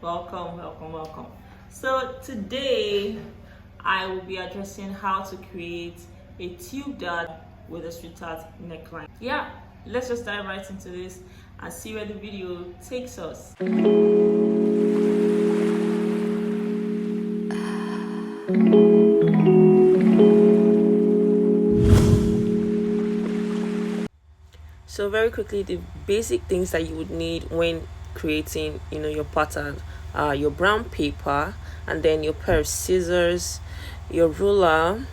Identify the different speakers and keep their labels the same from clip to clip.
Speaker 1: Welcome, welcome, welcome. So today I will be addressing how to create a tube dart with a sweetheart neckline. Yeah, let's just dive right into this and see where the video takes us. So very quickly, the basic things that you would need when creating, your pattern are your brown paper, and then your pair of scissors, your ruler,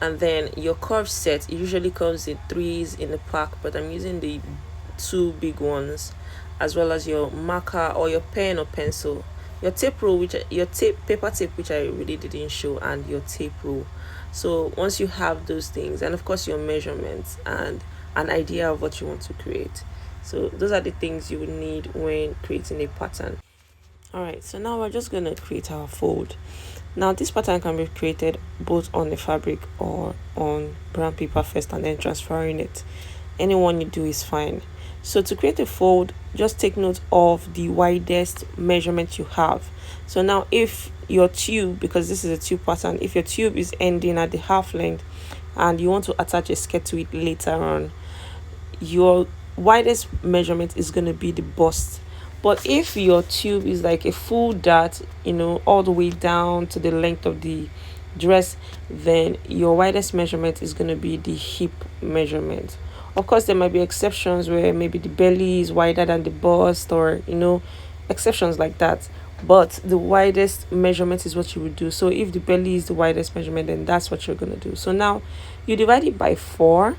Speaker 1: and then your curve set. It usually comes in threes in the pack, but I'm using the two big ones, as well as your marker or your pen or pencil, your tape rule, your paper tape, which I really didn't show, and your tape rule. So once you have those things, and of course your measurements and an idea of what you want to create, so those are the things you would need when creating a pattern. All right, so now we're just going to create our fold. Now this pattern can be created both on the fabric or on brown paper first, and then transferring it. Any one you do is fine. So to create a fold, just take note of the widest measurement you have. So now if your tube, because this is a tube pattern, if your tube is ending at the half length and you want to attach a skirt to it later on, your widest measurement is going to be the bust. But if your tube is like a full dart, all the way down to the length of the dress, then your widest measurement is going to be the hip measurement. Of course, there might be exceptions where maybe the belly is wider than the bust, or exceptions like that. But the widest measurement is what you would do. So if the belly is the widest measurement, then that's what you're going to do. So now you divide it by 4.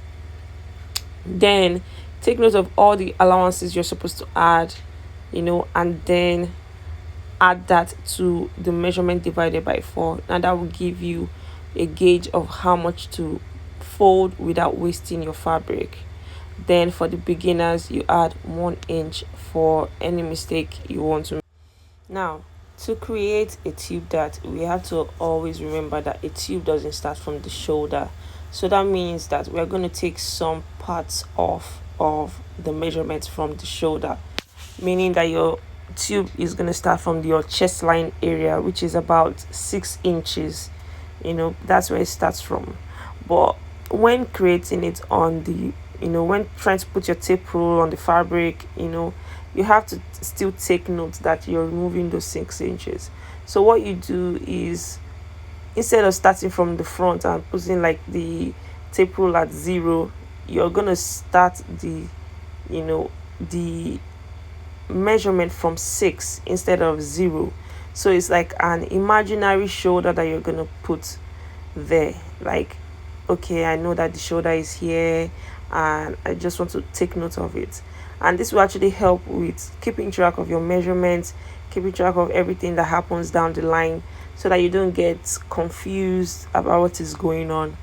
Speaker 1: Then take note of all the allowances you're supposed to add, and then add that to the measurement divided by 4, and that will give you a gauge of how much to fold without wasting your fabric. Then for the beginners, you add 1 inch for any mistake you want to. Now, to create a tube dart, we have to always remember that a tube doesn't start from the shoulder. So that means that we're going to take some parts off of the measurements from the shoulder, meaning that your tube is going to start from your chest line area, which is about 6 inches. That's where it starts from. But when creating it on the, when trying to put your tape rule on the fabric, you have to still take note that you're removing those 6 inches. So what you do is, instead of starting from the front and putting like the tape rule at 0, you're going to start the measurement from 6 instead of 0. So it's like an imaginary shoulder that you're going to put there. Like, okay, I know that the shoulder is here and I just want to take note of it. And this will actually help with keeping track of your measurements, keeping track of everything that happens down the line, so that you don't get confused about what is going on.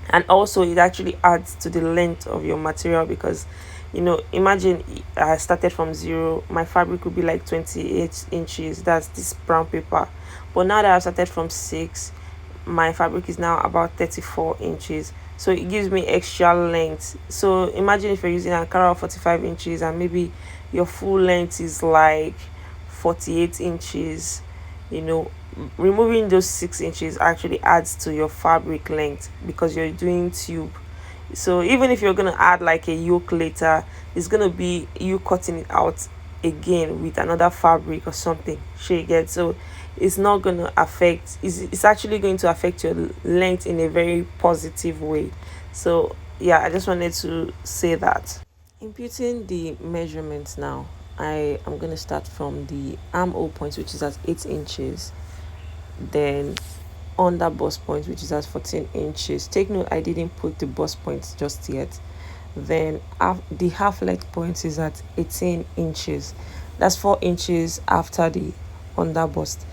Speaker 1: And also it actually adds to the length of your material, because imagine I started from 0, my fabric would be like 28 inches, that's this brown paper. But now that I've started from 6, my fabric is now about 34 inches, so it gives me extra length. So imagine if you're using a Ankara of 45 inches and maybe your full length is like 48 inches. Removing those 6 inches actually adds to your fabric length, because you're doing tube. So even if you're going to add like a yoke later, it's going to be you cutting it out again with another fabric or something. Sure you get? So it's not going to affect, it's actually going to affect your length in a very positive way. So yeah, I just wanted to say that. Imputing the measurements now, I am going to start from the armhole point, which is at 8 inches, then under bust point, which is at 14 inches. Take note, I didn't put the bust point just yet. Then the half length point is at 18 inches. That's 4 inches after the under bust.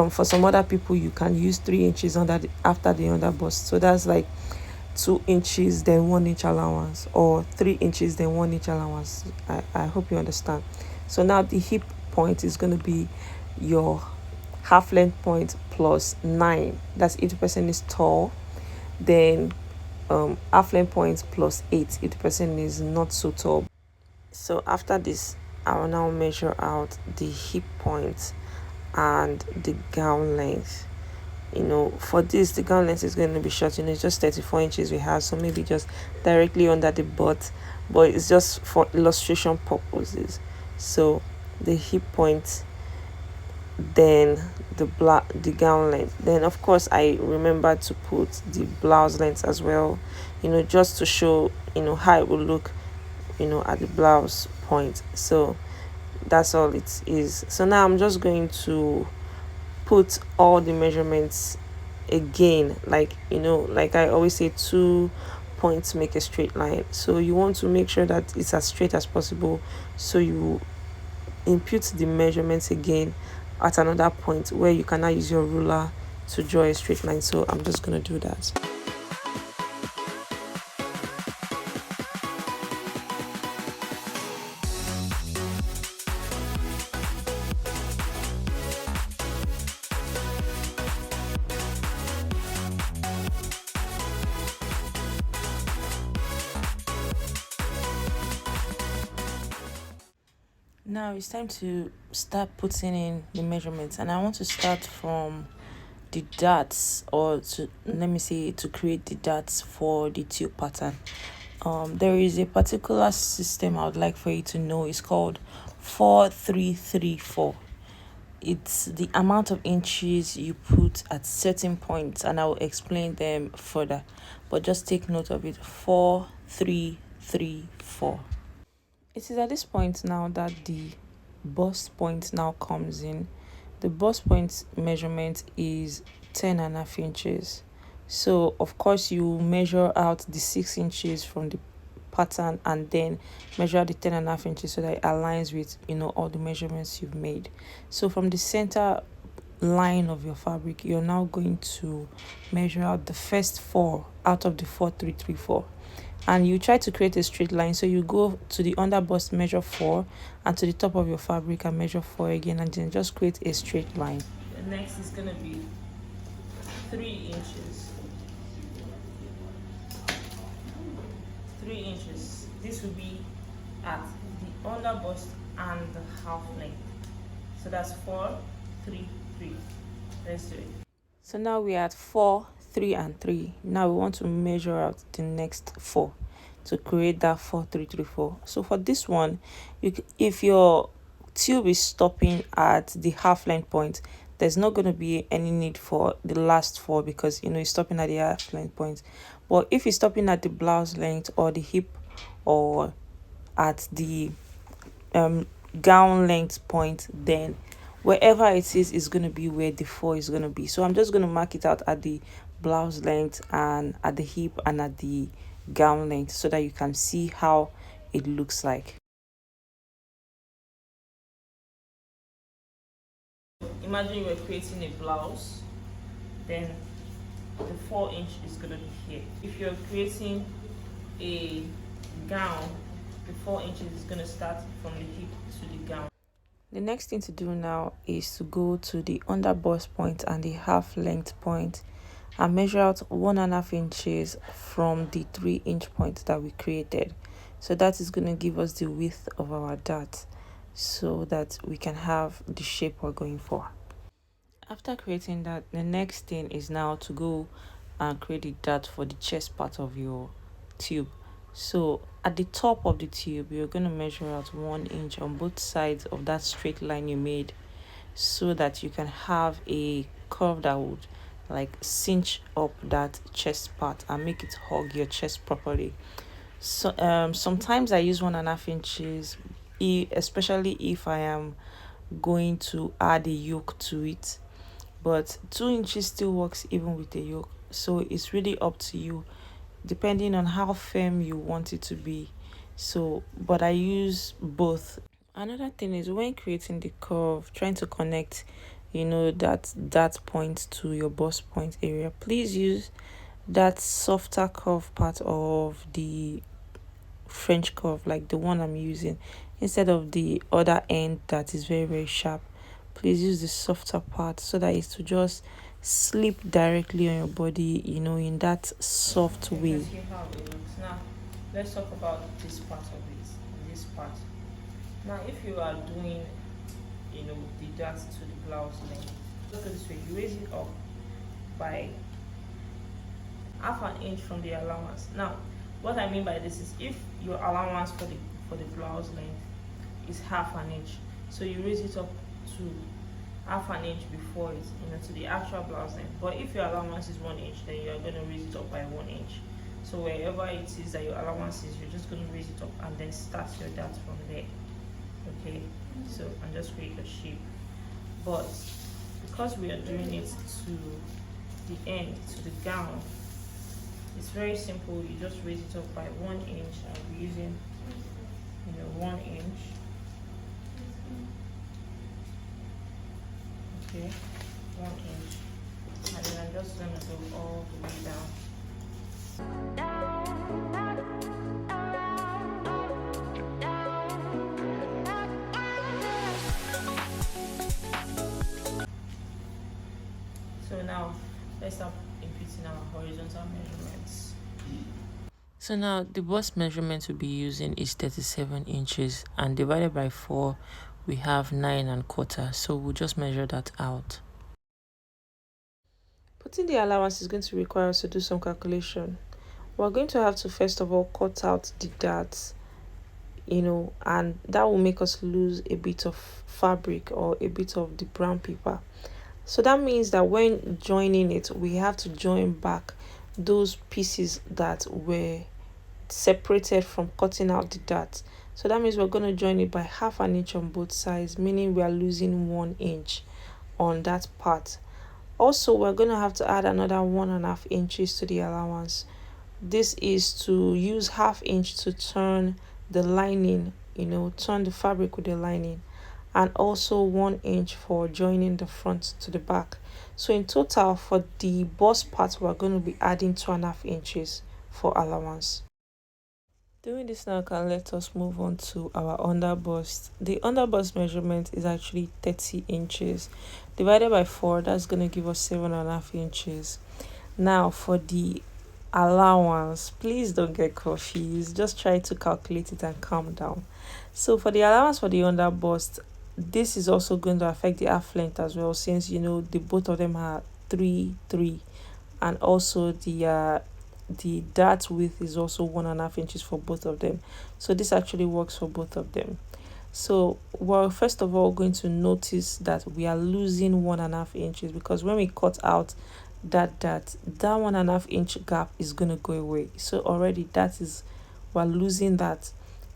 Speaker 1: For some other people, you can use 3 inches after the under bust. So that's like 2 inches then 1 inch allowance, or 3 inches then 1 inch allowance. I hope you understand. So now the hip point is going to be your half length point plus 9. That's if the person is tall. Then half length point plus 8 if the person is not so tall. So after this, I will now measure out the hip point and the gown length. For this, the gown length is going to be short. It's just 34 inches we have, so maybe just directly under the butt, but it's just for illustration purposes. So the hip point, then the gown length, then of course I remember to put the blouse length as well, just to show how it will look at the blouse point. So that's all it is. So now I'm just going to put all the measurements again, like I always say, 2 points make a straight line. So you want to make sure that it's as straight as possible, so you input the measurements again at another point where you can now use your ruler to draw a straight line. So I'm just going to do that. Now it's time to start putting in the measurements, and I want to start from the darts, or to let me say, to create the darts for the tube pattern. There is a particular system I would like for you to know. It's called 4-3-3-4. It's the amount of inches you put at certain points, and I will explain them further, but just take note of it. 4-3-3-4. It is at this point now that the bust point now comes in. The bust point measurement is 10.5 inches. So of course you measure out the 6 inches from the pattern, and then measure the 10.5 inches so that it aligns with all the measurements you've made. So from the center line of your fabric, you're now going to measure out the first 4 out of the 4-3-3-4, and you try to create a straight line. So you go to the under bust, measure 4, and to the top of your fabric and measure 4 again, and then just create a straight line. The next is going to be 3 inches. 3 inches. This will be at the under bust and the half length. So that's 4, 3, 3. Let's do it. So now we're at 4, 3, and 3. Now we want to measure out the next 4 to create that 4-3-3-4. So for this one, if your tube is stopping at the half length point, there's not going to be any need for the last 4, because it's stopping at the half length point. But if it's stopping at the blouse length or the hip, or at the gown length point, then wherever it is going to be where the 4 is going to be. So I'm just going to mark it out at the blouse length and at the hip and at the gown length, so that you can see how it looks like. Imagine you were creating a blouse, then the 4-inch is going to be here. If you're creating a gown, the 4 inches is going to start from the hip to the gown. The next thing to do now is to go to the under bust point and the half length point and measure out 1.5 inches from the 3-inch point that we created. So that is going to give us the width of our dart, so that we can have the shape we're going for. After creating that, the next thing is now to go and create the dart for the chest part of your tube. So at the top of the tube, you're going to measure out 1 inch on both sides of that straight line you made, so that you can have a curve that would like cinch up that chest part and make it hug your chest properly. So sometimes I use 1.5 inches, especially if I am going to add a yoke to it, but 2 inches still works even with a yoke. So it's really up to you, depending on how firm you want it to be. So but I use both. Another thing is, when creating the curve, trying to connect that point to your bust point area, please use that softer curve part of the French curve, like the one I'm using, instead of the other end that is very, very sharp. Please use the softer part, so that it's to just slip directly on your body, in that soft way. You can see how it looks. Now let's talk about this part of it. This part, Now if you are doing, the dart to the blouse length, just go this way, you raise it up by half an inch from the allowance. Now what I mean by this is, if your allowance for the blouse length is half an inch, so you raise it up to half an inch before it, to the actual blouse length. But if your allowance is 1 inch, then you are going to raise it up by 1 inch. So wherever it is that your allowance is, you're just going to raise it up and then start your dart from there. Okay, so and just create a shape. But because we are doing it to the end, to the gown, it's very simple. You just raise it up by 1 inch. I'll be using 1 inch. Okay, 1 inch, and then I'm just gonna go all the way down. So now let's start inputting our horizontal measurements. So now the bust measurement we'll be using is 37 inches, and divided by 4 we have 9 1/4. So we'll just measure that out. Putting the allowance is going to require us to do some calculation. We're going to have to first of all cut out the darts, and that will make us lose a bit of fabric or a bit of the brown paper. So that means that when joining it, we have to join back those pieces that were separated from cutting out the dart. So that means we're going to join it by half an inch on both sides, meaning we are losing 1 inch on that part. Also, we're going to have to add another 1.5 inches to the allowance. This is to use half inch to turn the lining, turn the fabric with the lining, and also 1 inch for joining the front to the back. So in total, for the bust part, we're going to be adding 2.5 inches for allowance. Doing this now can let us move on to our under bust. The under bust measurement is actually 30 inches. Divided by 4, that's going to give us 7.5 inches. Now for the allowance, please don't get confused. Just try to calculate it and calm down. So for the allowance for the under bust, this is also going to affect the half length as well, since the both of them are 3 3, and also the dart width is also 1.5 inches for both of them. So this actually works for both of them. So we're first of all going to notice that we are losing 1.5 inches, because when we cut out that 1.5 inch gap is going to go away. So already we're losing that.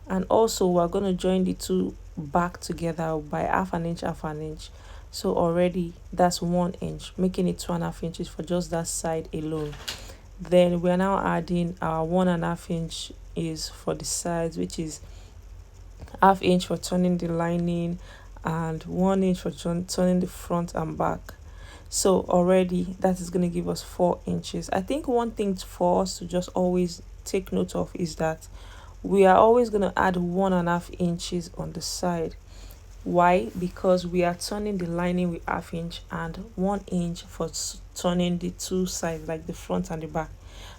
Speaker 1: And also we're going to join the two back together by half an inch. So already that's 1 inch, making it 2.5 inches for just that side alone. Then we're now adding our 1.5 inch is for the sides, which is half inch for turning the lining and 1 inch for turning the front and back. So already that is going to give us 4 inches. I think one thing for us to just always take note of is that we are always going to add 1.5 inches on the side. Why? Because we are turning the lining with half inch and 1 inch for turning the two sides, like the front and the back.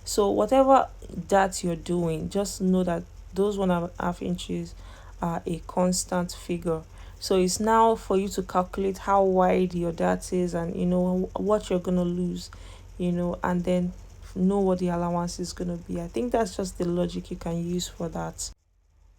Speaker 1: So whatever that you're doing, just know that those 1.5 inches are a constant figure. So it's now for you to calculate how wide your dart is, and what you're gonna lose, and then know what the allowance is gonna be. I think that's just the logic you can use for that.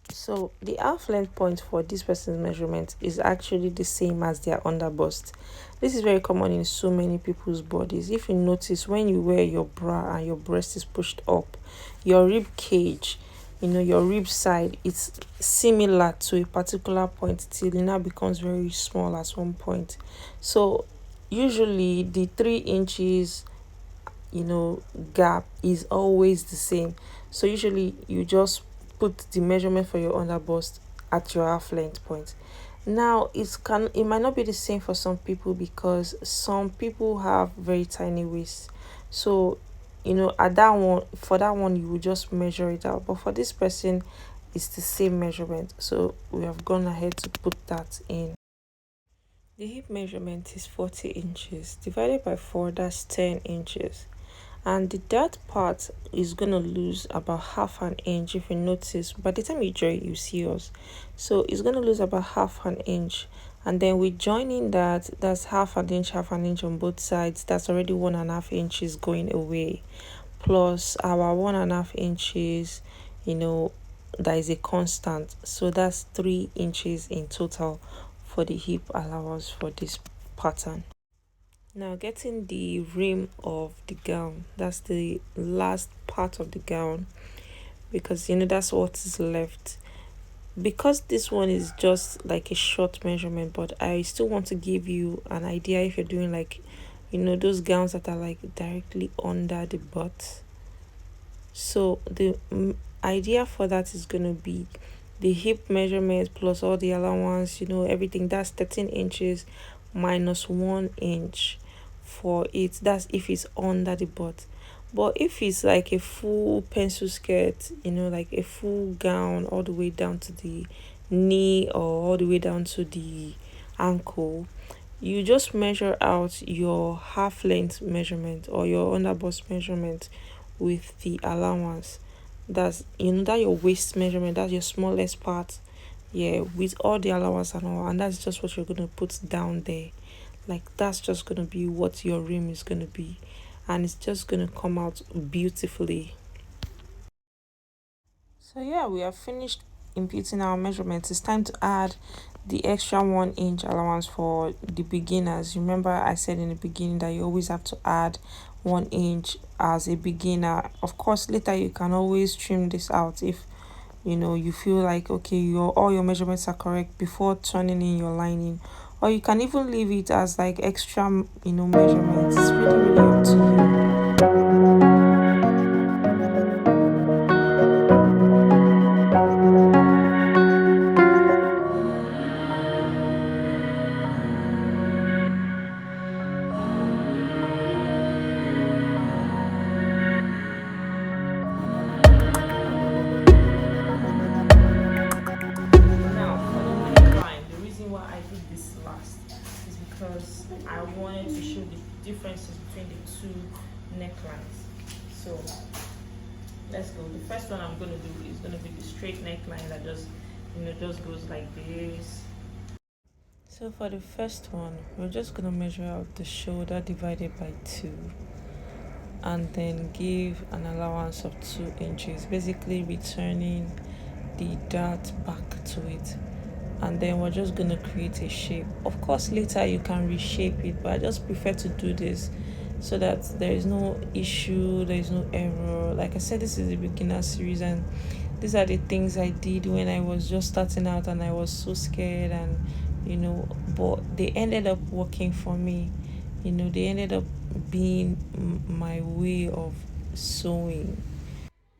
Speaker 1: So the half length point for this person's measurement is actually the same as their under bust. This is very common in so many people's bodies. If you notice, when you wear your bra and your breast is pushed up, your rib cage, your rib side, it's similar to a particular point till it now becomes very small at one point. So usually the 3 inches gap is always the same. So usually you just put the measurement for your under bust at your half length point. Now it might not be the same for some people, because some people have very tiny waists. So at that one, for that one, you will just measure it out. But for this person, it's the same measurement. So we have gone ahead to put that in. The hip measurement is 40 inches. Divided by 4, that's 10 inches. And the dirt part is gonna lose about half an inch. If you notice, by the time you draw it, you see yours. So it's gonna lose about half an inch. And then we join in that, that's half an inch on both sides. That's already 1.5 inches going away, plus our 1.5 inches, you know, that is a constant. So that's 3 inches in total for the hip allowance for this pattern. Now, getting the rim of the gown, that's the last part of the gown, because that's what is left. Because this one is just like a short measurement, but I still want to give you an idea if you're doing like those gowns that are like directly under the butt. So the idea for that is going to be the hip measurement plus all the allowance, everything. That's 13 inches minus 1 inch for it. That's if it's under the butt. But if it's like a full pencil skirt, like a full gown all the way down to the knee or all the way down to the ankle, you just measure out your half length measurement or your underbust measurement with the allowance. That's that your waist measurement, that's your smallest part. Yeah, with all the allowance and all, and that's just what you're gonna put down there. Like that's just gonna be what your rim is gonna be, and it's just gonna come out beautifully. So yeah, we have finished imputing our measurements. It's time to add the extra 1 inch allowance for the beginners. Remember, I said in the beginning that you always have to add 1 inch as a beginner. Of course, later you can always trim this out if you feel like okay, your all your measurements are correct before turning in your lining, or you can even leave it as like extra measurements. It's really up to you. Now, for the neckline, the reason why I did this last is because I wanted to show the differences between the two necklines. So let's go. The first one I'm going to do is going to be the straight neckline that just goes like this. So for the first one, we're just going to measure out the shoulder divided by 2, and then give an allowance of 2 inches, basically returning the dart back to it. And then we're just going to create a shape. Of course, later you can reshape it, but I just prefer to do this so that there is no issue, there is no error. Like I said, this is the beginner series, and these are the things I did when I was just starting out and I was so scared, and but they ended up working for me. They ended up being my way of sewing.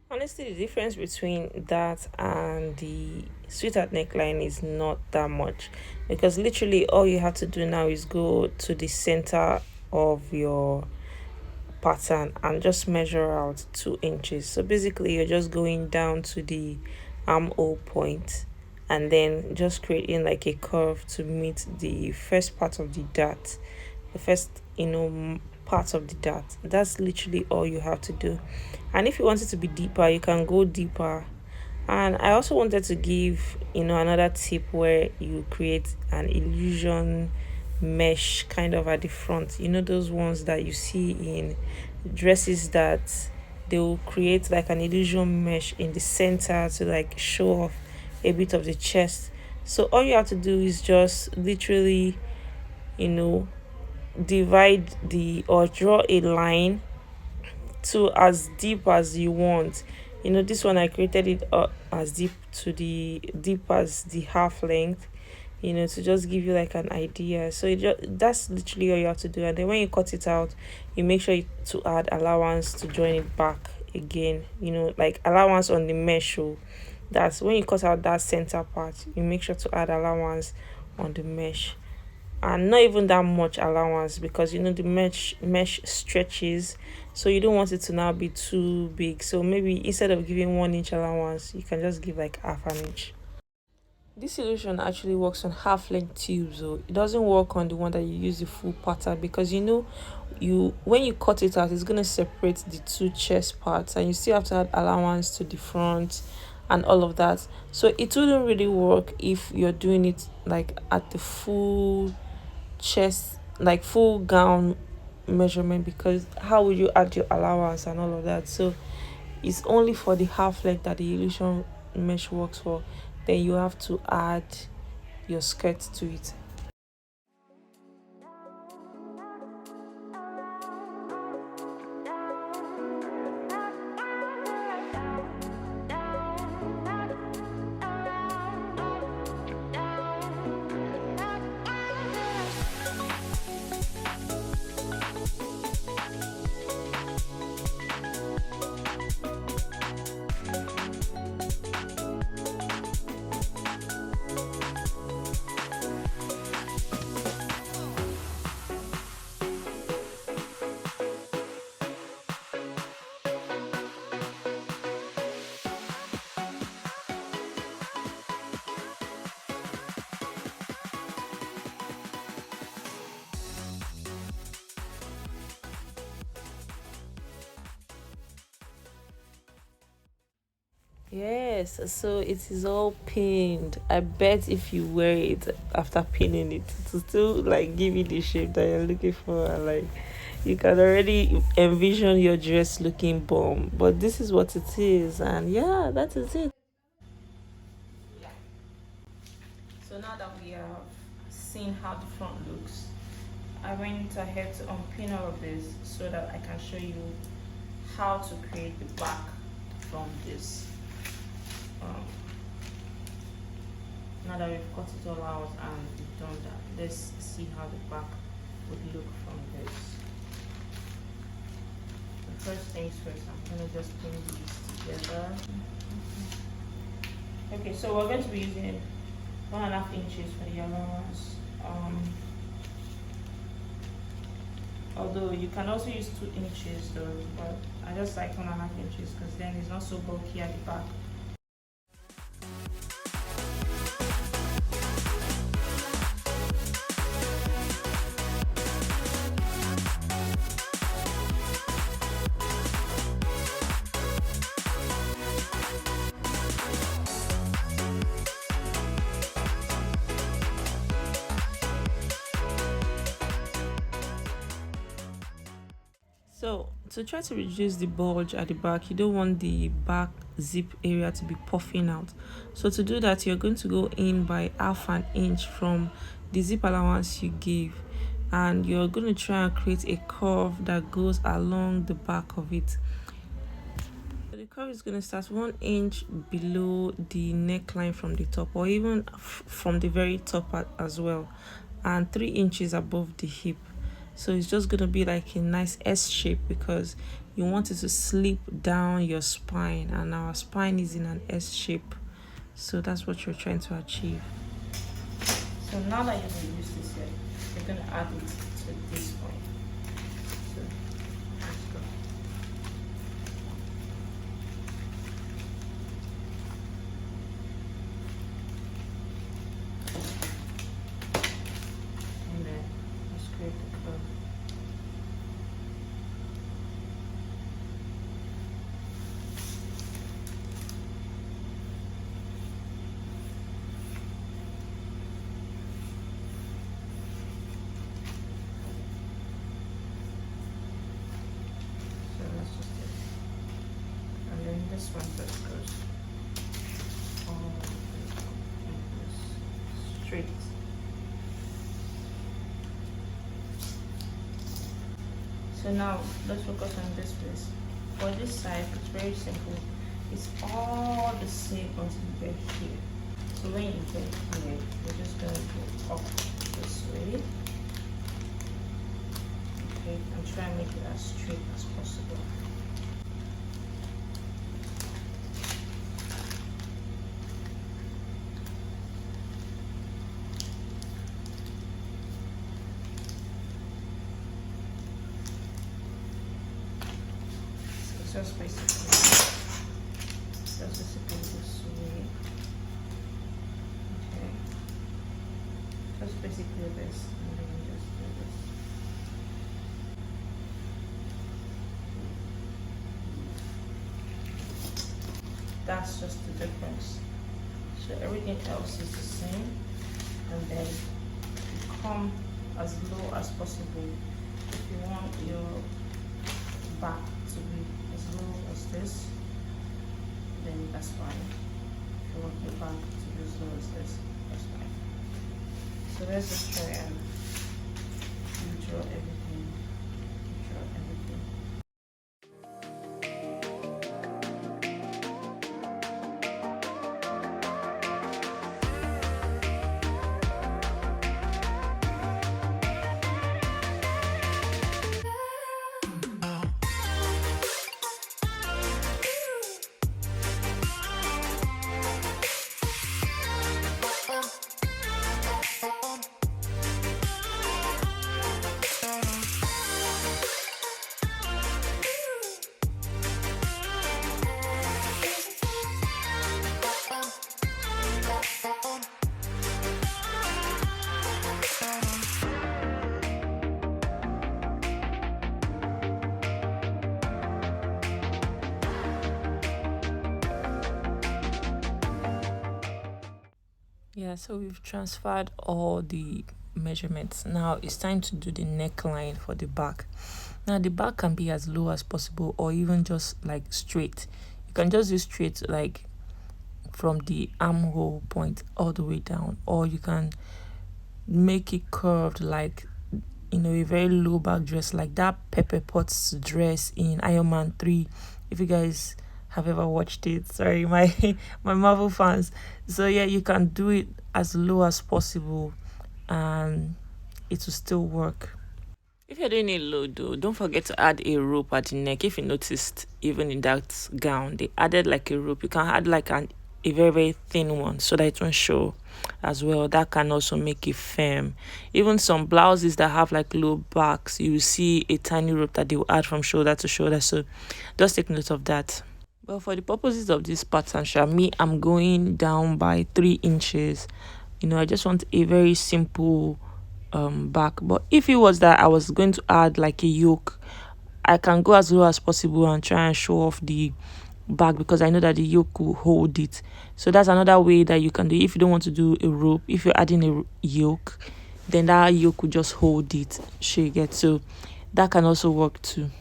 Speaker 1: Honestly, the difference between that and the sweetheart neckline is not that much, because literally all you have to do now is go to the center of your pattern and just measure out 2 inches. So basically, you're just going down to the armhole point and then just creating like a curve to meet the first part of the dart, the first part of the dart. That's literally all you have to do. And if you want it to be deeper, you can go deeper. And I also wanted to give another tip where you create an illusion mesh kind of at the front, those ones that you see in dresses, that they will create like an illusion mesh in the center to like show off a bit of the chest. So all you have to do is just literally you know divide the or draw a line to as deep as you want. This one I created it as deep to the deep as the half length, to just give you like an idea. So that's literally all you have to do. And then when you cut it out, you make sure to add allowance to join it back again, like allowance on the mesh. So that's when you cut out that center part, you make sure to add allowance on the mesh, and not even that much allowance, because the mesh stretches, so you don't want it to now be too big. So maybe instead of giving 1 inch allowance, you can just give like half an inch. This solution actually works on half length tubes, so it doesn't work on the one that you use the full pattern, because you when you cut it out, it's gonna separate the two chest parts, and you still have to add allowance to the front and all of that. So it wouldn't really work if you're doing it like at the full chest, like full gown measurement, because how would you add your allowance and all of that? So it's only for the half length that the illusion mesh works for. Then you have to add your skirt to it. Yes, so it is all pinned. I bet if you wear it after pinning it, to still like give you the shape that you're looking for, and like you can already envision your dress looking bomb. But this is what it is, and yeah, that is it. So now that we have seen how the front looks, I went ahead to unpin all of this so that I can show you how to create the back from this. Um, Now that we've cut it all out and we've done that, let's see how the back would look from this. The first things first, I'm gonna just pin these together. Okay, so we're going to be using 1.5 inches for the allowance. Although you can also use 2 inches though, but I just like 1.5 inches because then it's not so bulky at the back. So to try to reduce the bulge at the back, you don't want the back zip area to be puffing out. So to do that, you're going to go in by 1/2 inch from the zip allowance you gave, and you're going to try and create a curve that goes along the back of it. So the curve is going to start 1 inch below the neckline from the top, or even from the very top as well, and 3 inches above the hip. So it's just going to be like a nice S shape, because you want it to slip down your spine, and our spine is in an S shape. So that's what you're trying to achieve. So now that you've used this here, you're going to add it to this point. So let's go. And then let's create the curve. This one just goes all straight. So now let's focus on this place. For this side, it's very simple. It's all the same until you get here. So when you get here, you're just going to go up this way. Okay, and try and make it as straight as possible. Just basically this way. That's basically this. And then you just do this. That's just the difference. So everything else is the same. And then you come as low as possible. If you want your back to be as low as this, then that's fine. If you want your back to be as low as this, that's fine. So let's just try and draw everything. Draw everything. Yeah, so we've transferred all the measurements. Now it's time to do the neckline for the back. Now the back can be as low as possible or even just like straight. You can just do straight like from the armhole point all the way down, or you can make it curved like a very low back dress like that Pepper Potts dress in Iron Man 3. If you guys have ever watched it, sorry, my my Marvel fans. So yeah, you can do it as low as possible and it will still work. If you're doing it low though, don't forget to add a rope at the neck. If you noticed, even in that gown, they added like a rope. You can add like a very, very thin one so that it won't show as well. That can also make it firm. Even some blouses that have like low backs, you will see a tiny rope that they will add from shoulder to shoulder. So just take note of that. Well, for the purposes of this pattern, me, I'm going down by 3 inches. I just want a very simple back. But if it was that I was going to add like a yoke, I can go as low as possible and try and show off the back because I know that the yoke will hold it. So that's another way that you can do it. If you don't want to do a rope, if you're adding a yoke, then that yoke will just hold it. Sure, you get. So that can also work too.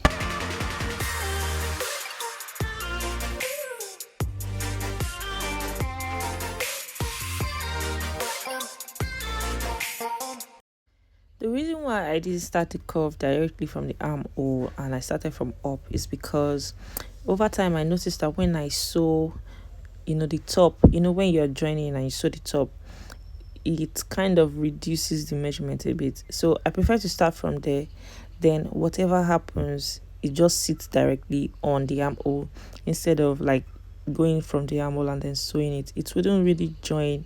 Speaker 1: The reason why I didn't start the curve directly from the armhole and I started from up is because over time I noticed that when I sew, the top, when you're joining and you sew the top, it kind of reduces the measurement a bit. So I prefer to start from there. Then whatever happens, it just sits directly on the armhole instead of like going from the armhole and then sewing it. It wouldn't really join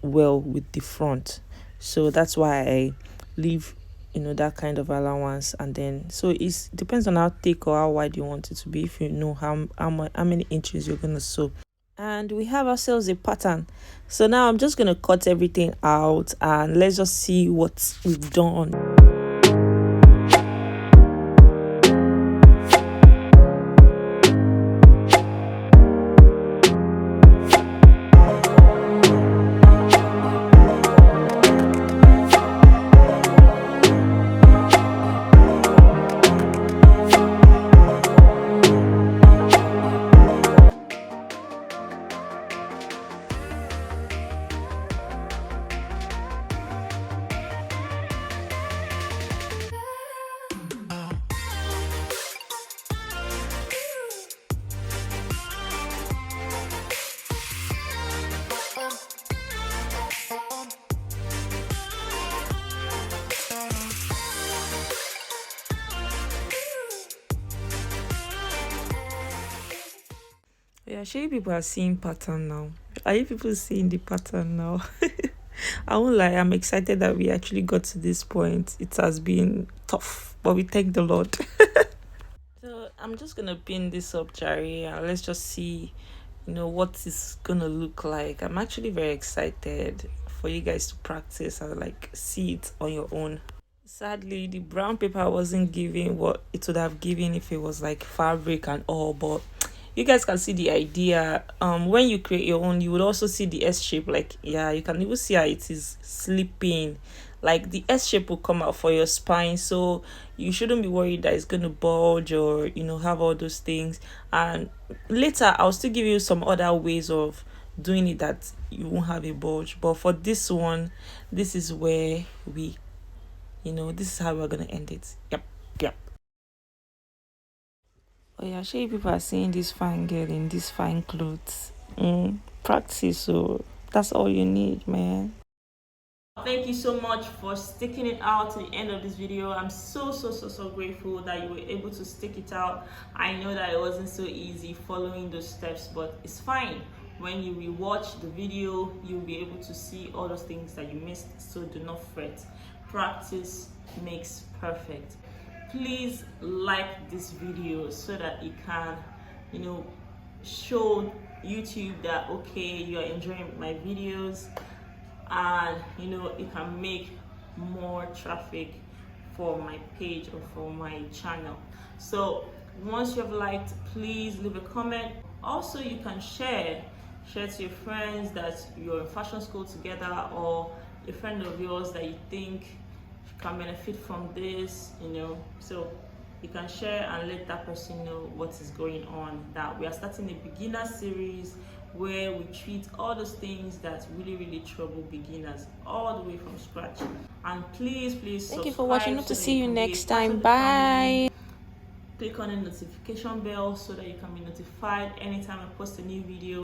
Speaker 1: well with the front. So that's why I leave that kind of allowance. And then so it depends on how thick or how wide you want it to be, if you know how many inches you're gonna sew. And we have ourselves a pattern. So now I'm just gonna cut everything out and let's just see what we've done. Yeah, sure you people are seeing pattern now. Are you people seeing the pattern now? I won't lie, I'm excited that we actually got to this point. It has been tough, but we thank the Lord. So I'm just gonna pin this up, Jerry, and let's just see, what it's gonna look like. I'm actually very excited for you guys to practice and like see it on your own. Sadly, the brown paper wasn't giving what it would have given if it was like fabric and all, but you guys can see the idea. When you create your own, you would also see the S shape. Like, yeah, you can even see how it is slipping. Like the S shape will come out for your spine, so you shouldn't be worried that it's going to bulge or have all those things. And later, I'll still give you some other ways of doing it that you won't have a bulge. But for this one, this is where this is how we're gonna end it. Yep, yep. Oh yeah, sure people are seeing this fine girl in these fine clothes. Practice, so that's all you need, man. Thank you so much for sticking it out to the end of this video. I'm so grateful that you were able to stick it out. I know that it wasn't so easy following those steps, but it's fine. When you rewatch the video, you'll be able to see all those things that you missed, so do not fret. Practice makes perfect. Please like this video so that it can show YouTube that okay, you're enjoying my videos, and it can make more traffic for my page or for my channel. So once you have liked, please leave a comment. Also, you can share to your friends that you're in fashion school together, or a friend of yours that you think can benefit from this, so you can share and let that person know what is going on, that we are starting a beginner series where we treat all those things that really trouble beginners all the way from scratch. And please thank you for watching. Hope to see you next time. Bye. Click on the notification bell so that you can be notified anytime I post a new video.